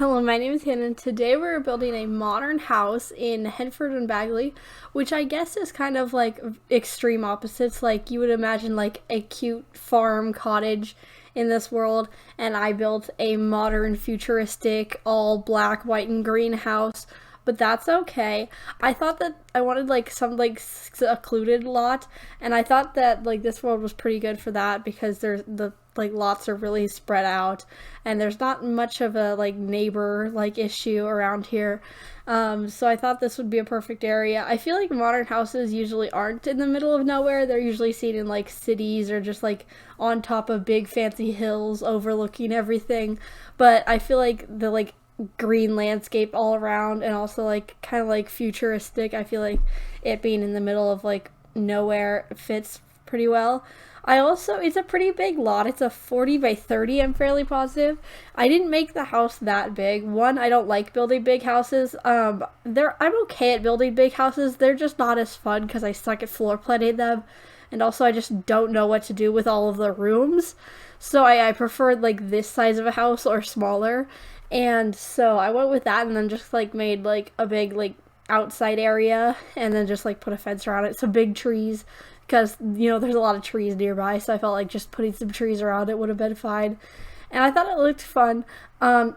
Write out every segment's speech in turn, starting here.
Hello, my name is Hannah, and today we're building a modern house in Henford-On-Bagley, which I guess is kind of like extreme opposites. Like, you would imagine like a cute farm cottage in this world, and I built a modern, futuristic, all black, white, and green house. But that's okay. I thought that I wanted like some like secluded lot, and I thought that like this world was pretty good for that because there's the like lots are really spread out, and there's not much of a like neighbor like issue around here. So I thought this would be a perfect area. I feel like modern houses usually aren't in the middle of nowhere. They're usually seen in like cities or just like on top of big fancy hills overlooking everything. But I feel like the like green landscape all around, and also like kind of like futuristic, I feel like it being in the middle of like nowhere fits pretty well. I also, it's a pretty big lot. It's a 40 by 30, I'm fairly positive. I didn't make the house that big. One, I don't like building big houses. I'm okay at building big houses. They're just not as fun because I suck at floor planning them. And also I just don't know what to do with all of the rooms. So I preferred like this size of a house or smaller. And so I went with that, and then just like made like a big like outside area, and then just like put a fence around it. Some big trees, because there's a lot of trees nearby, so I felt like just putting some trees around it would have been fine. And I thought it looked fun.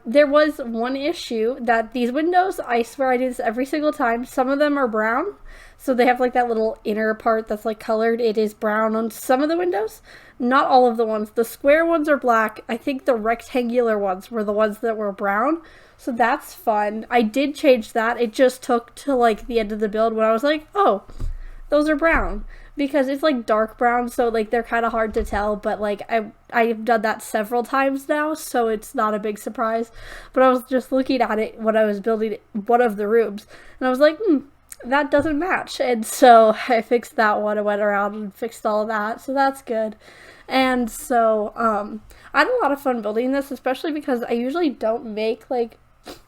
There was one issue that these windows, I swear I do this every single time, some of them are brown. So they have like that little inner part that's like colored. It is brown on some of the windows. Not all of the ones. The square ones are black. I think the rectangular ones were the ones that were brown. So that's fun. I did change that. It just took to like the end of the build when I was like, oh, those are brown, because it's like dark brown, so like they're kind of hard to tell. But like I've done that several times now, so it's not a big surprise. But I was just looking at it when I was building one of the rooms, and I was like, that doesn't match. And so I fixed that one. I went around and fixed all of that, so that's good. And so I had a lot of fun building this, especially because I usually don't make like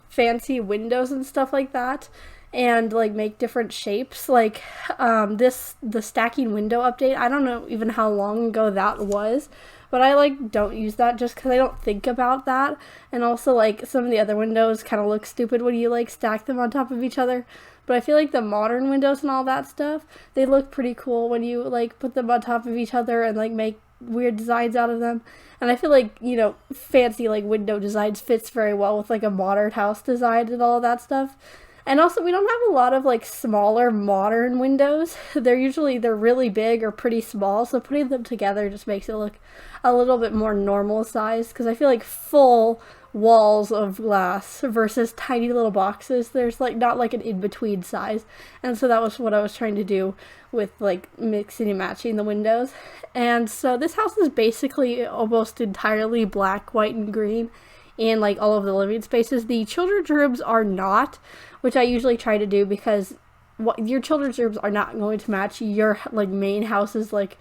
fancy windows and stuff like that, and like make different shapes. Like the stacking window update, I don't know even how long ago that was, but I like don't use that just because I don't think about that. And also like some of the other windows kind of look stupid when you like stack them on top of each other. But I feel like the modern windows and all that stuff, they look pretty cool when you like put them on top of each other and like make weird designs out of them. And I feel like, fancy like window designs fits very well with like a modern house design and all of that stuff. And also, we don't have a lot of like smaller modern windows. They're really big or pretty small, so putting them together just makes it look a little bit more normal size, because I feel like full walls of glass versus tiny little boxes, there's like not like an in-between size. And so that was what I was trying to do with like mixing and matching the windows. And so this house is basically almost entirely black, white, and green in like all of the living spaces. The children's rooms are not, which I usually try to do, because your children's rooms are not going to match your like main house's like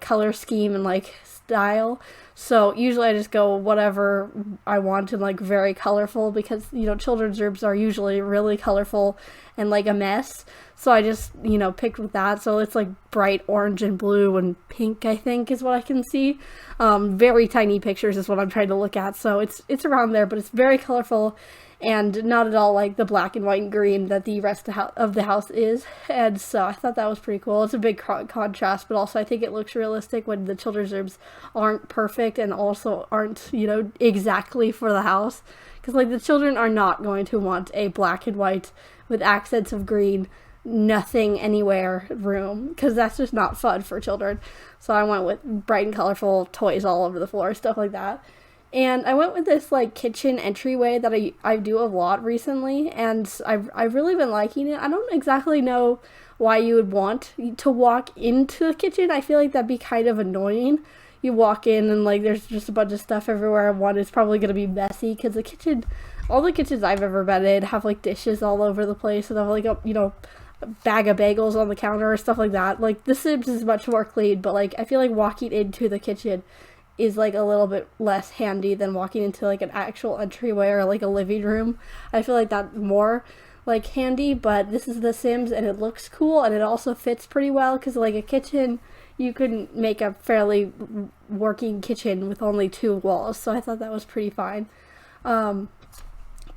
color scheme and like style. So usually I just go whatever I want and like very colorful, because children's rooms are usually really colorful and like a mess. So I just picked with that. So it's like bright orange and blue and pink, I think is what I can see. Very tiny pictures is what I'm trying to look at, so it's around there, but it's very colorful and not at all like the black and white and green that the rest of the house is. And so I thought that was pretty cool. It's a big contrast, but also I think it looks realistic when the children's rooms aren't perfect and also aren't exactly for the house, because like the children are not going to want a black and white with accents of green, nothing anywhere room, because that's just not fun for children. So I went with bright and colorful toys all over the floor, stuff like that. And I went with this like kitchen entryway that I do a lot recently, and I've really been liking it. I don't exactly know why you would want to walk into the kitchen. I feel like that'd be kind of annoying. You walk in and like there's just a bunch of stuff everywhere. One is probably gonna be messy, because all the kitchens I've ever been in have like dishes all over the place, and have like a bag of bagels on the counter or stuff like that. Like The Sims is much more clean, but like I feel like walking into the kitchen is like a little bit less handy than walking into like an actual entryway or like a living room. I feel like that's more like handy, but this is The Sims and it looks cool, and it also fits pretty well, because like a kitchen, you can make a fairly working kitchen with only 2 walls, so I thought that was pretty fine.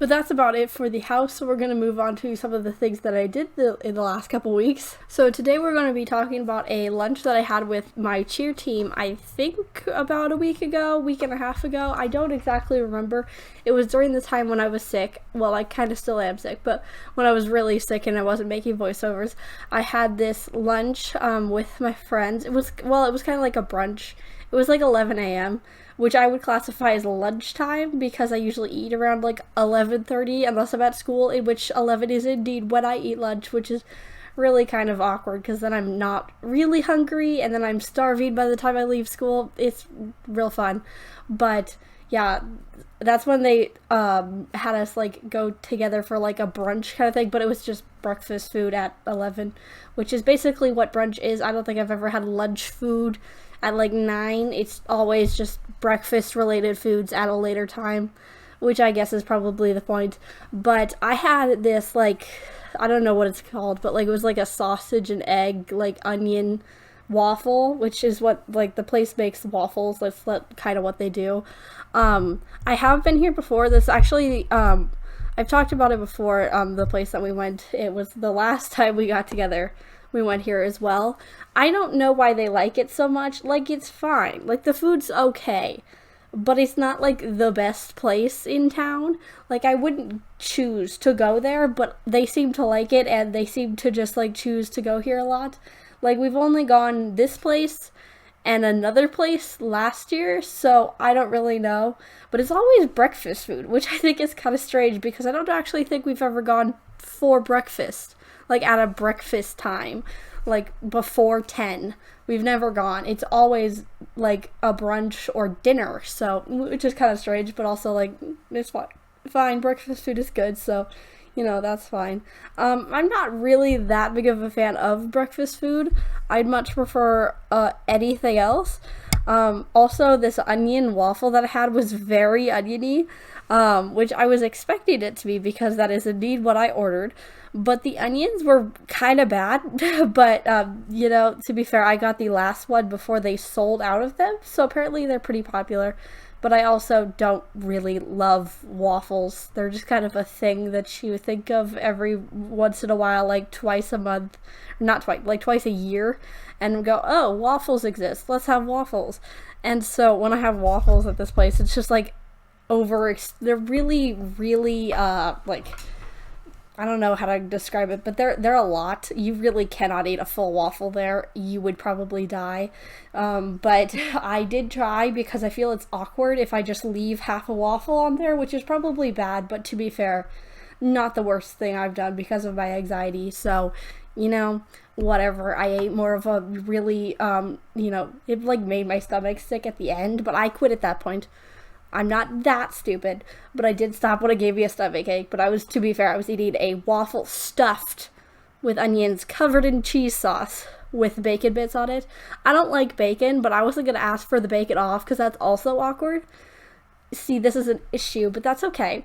But that's about it for the house, so we're going to move on to some of the things that I did in the last couple weeks. So today we're going to be talking about a lunch that I had with my cheer team, I think about a week and a half ago. I don't exactly remember. It was during the time when I was sick. Well, I kind of still am sick, but when I was really sick and I wasn't making voiceovers, I had this lunch with my friends. It was kind of like a brunch. It was like 11 a.m., which I would classify as lunchtime because I usually eat around like 11:30 unless I'm at school, in which 11 is indeed when I eat lunch, which is really kind of awkward because then I'm not really hungry and then I'm starving by the time I leave school. It's real fun. But yeah, that's when they had us like go together for like a brunch kind of thing, but it was just breakfast food at 11, which is basically what brunch is. I don't think I've ever had lunch food at like 9. It's always just breakfast related foods at a later time, which I guess is probably the point. But I had this, like, I don't know what it's called, but like it was like a sausage and egg, like onion waffle, which is what, like, the place makes waffles. That's kind of what they do. I have been here before. This actually, I've talked about it before. The place that we went, it was the last time we got together. We went here as well. I don't know why they like it so much. Like, it's fine. Like, the food's okay. But it's not, like, the best place in town. Like, I wouldn't choose to go there, but they seem to like it, and they seem to just, like, choose to go here a lot. Like, we've only gone this place and another place last year, so I don't really know. But it's always breakfast food, which I think is kind of strange, because I don't actually think we've ever gone for breakfast. Like, at a breakfast time, like, before 10. We've never gone. It's always, like, a brunch or dinner, so, which is kind of strange, but also, like, it's fine. Breakfast food is good, so, you know, that's fine. I'm not really that big of a fan of breakfast food. I'd much prefer anything else. Also, this onion waffle that I had was very oniony, which I was expecting it to be because that is indeed what I ordered. But the onions were kind of bad, but, you know, to be fair, I got the last one before they sold out of them, so apparently they're pretty popular. But I also don't really love waffles. They're just kind of a thing that you think of every once in a while, like twice a month, not twice, like twice a year, and go, oh, waffles exist, let's have waffles. And so when I have waffles at this place, it's just like they're really, really, like, I don't know how to describe it, but they're a lot. You really cannot eat a full waffle there. You would probably die. But I did try because I feel it's awkward if I just leave half a waffle on there, which is probably bad, but to be fair, not the worst thing I've done because of my anxiety. So, you know, whatever. I ate more of a really, you know, it like made my stomach sick at the end, but I quit at that point. I'm not that stupid, but I did stop when it gave me a stomachache. But to be fair, I was eating a waffle stuffed with onions covered in cheese sauce with bacon bits on it. I don't like bacon, but I wasn't going to ask for the bacon off because that's also awkward. See, this is an issue, but that's okay.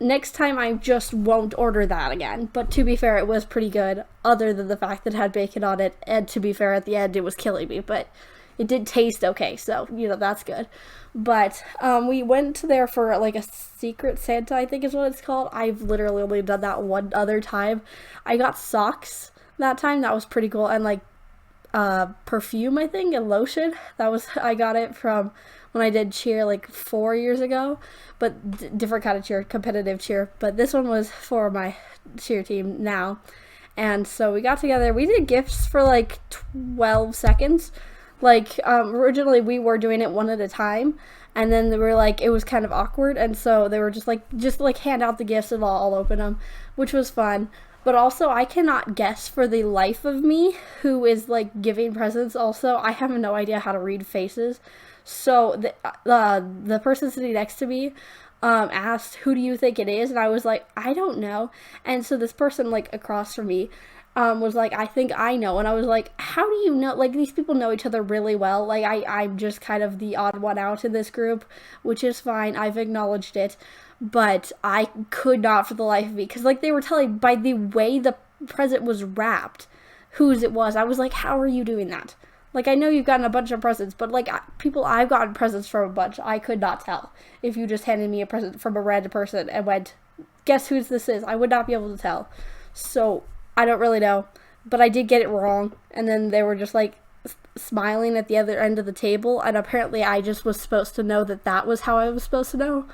Next time I just won't order that again. But to be fair, it was pretty good, other than the fact that it had bacon on it. And to be fair, at the end, it was killing me, but it did taste okay, so, you know, that's good. But we went there for, like, a Secret Santa, I think is what it's called. I've literally only done that one other time. I got socks that time. That was pretty cool. And, like, perfume, I think, and lotion. I got it from when I did cheer, like, 4 years ago. But different kind of cheer, competitive cheer. But this one was for my cheer team now. And so we got together. We did gifts for, like, 12 seconds. Like, originally we were doing it one at a time, and then they were like, it was kind of awkward, and so they were just like hand out the gifts and I'll open them, which was fun. But also, I cannot guess for the life of me who is, like, giving presents also. I have no idea how to read faces. So, the person sitting next to me, asked, who do you think it is? And I was like, I don't know. And so this person, like, across from me, was like, I think I know. And I was like, how do you know? Like, these people know each other really well. Like, I'm just kind of the odd one out in this group, which is fine. I've acknowledged it. But I could not for the life of me. Because, like, they were telling by the way the present was wrapped whose it was. I was like, how are you doing that? Like, I know you've gotten a bunch of presents, but, like, people I've gotten presents from a bunch, I could not tell if you just handed me a present from a random person and went, guess whose this is. I would not be able to tell. So I don't really know, but I did get it wrong. And then they were just like smiling at the other end of the table, and apparently I just was supposed to know that was how I was supposed to know.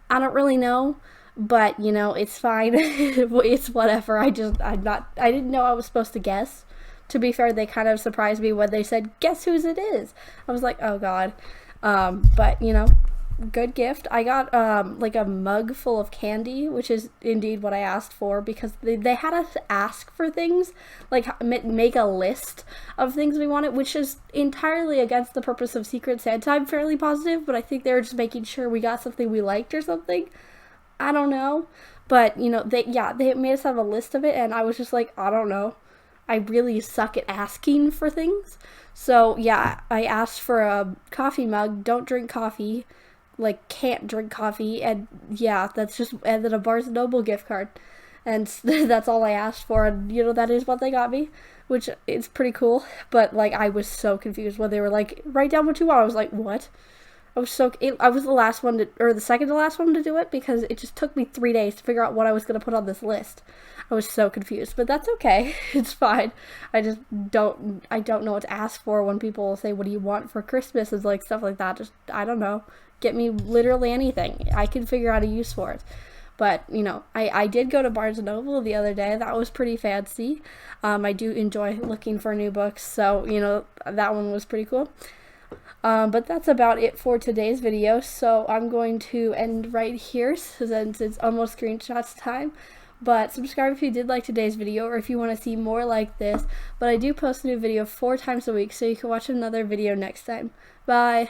I don't really know, but you know, it's fine. It's whatever. I didn't know I was supposed to guess. To be fair, they kind of surprised me when they said, guess whose it is. I was like, oh god. But you know, good gift. I got like a mug full of candy, which is indeed what I asked for, because they had us ask for things, like make a list of things we wanted, which is entirely against the purpose of Secret Santa, I'm fairly positive, but I think they were just making sure we got something we liked or something. I don't know, but you know, they made us have a list of it, and I was just like, I don't know. I really suck at asking for things. So yeah, I asked for a coffee mug, don't drink coffee, like can't drink coffee, and yeah, and then a Barnes & Noble gift card, and that's all I asked for, and you know, that is what they got me, which is pretty cool. But like, I was so confused when they were like, write down what you want. I was like, what? I was the last one to, or the second to last one to do it, because it just took me 3 days to figure out what I was going to put on this list. I was so confused, but that's okay. It's fine. I don't know what to ask for when people say, what do you want for Christmas? Is like stuff like that. Just, I don't know. Get me literally anything. I can figure out a use for it. But, you know, I did go to Barnes & Noble the other day. That was pretty fancy. I do enjoy looking for new books, so, you know, that one was pretty cool. But that's about it for today's video, so I'm going to end right here since it's almost screenshots time. But subscribe if you did like today's video, or if you want to see more like this. But I do post a new video 4 times a week, so you can watch another video next time. Bye!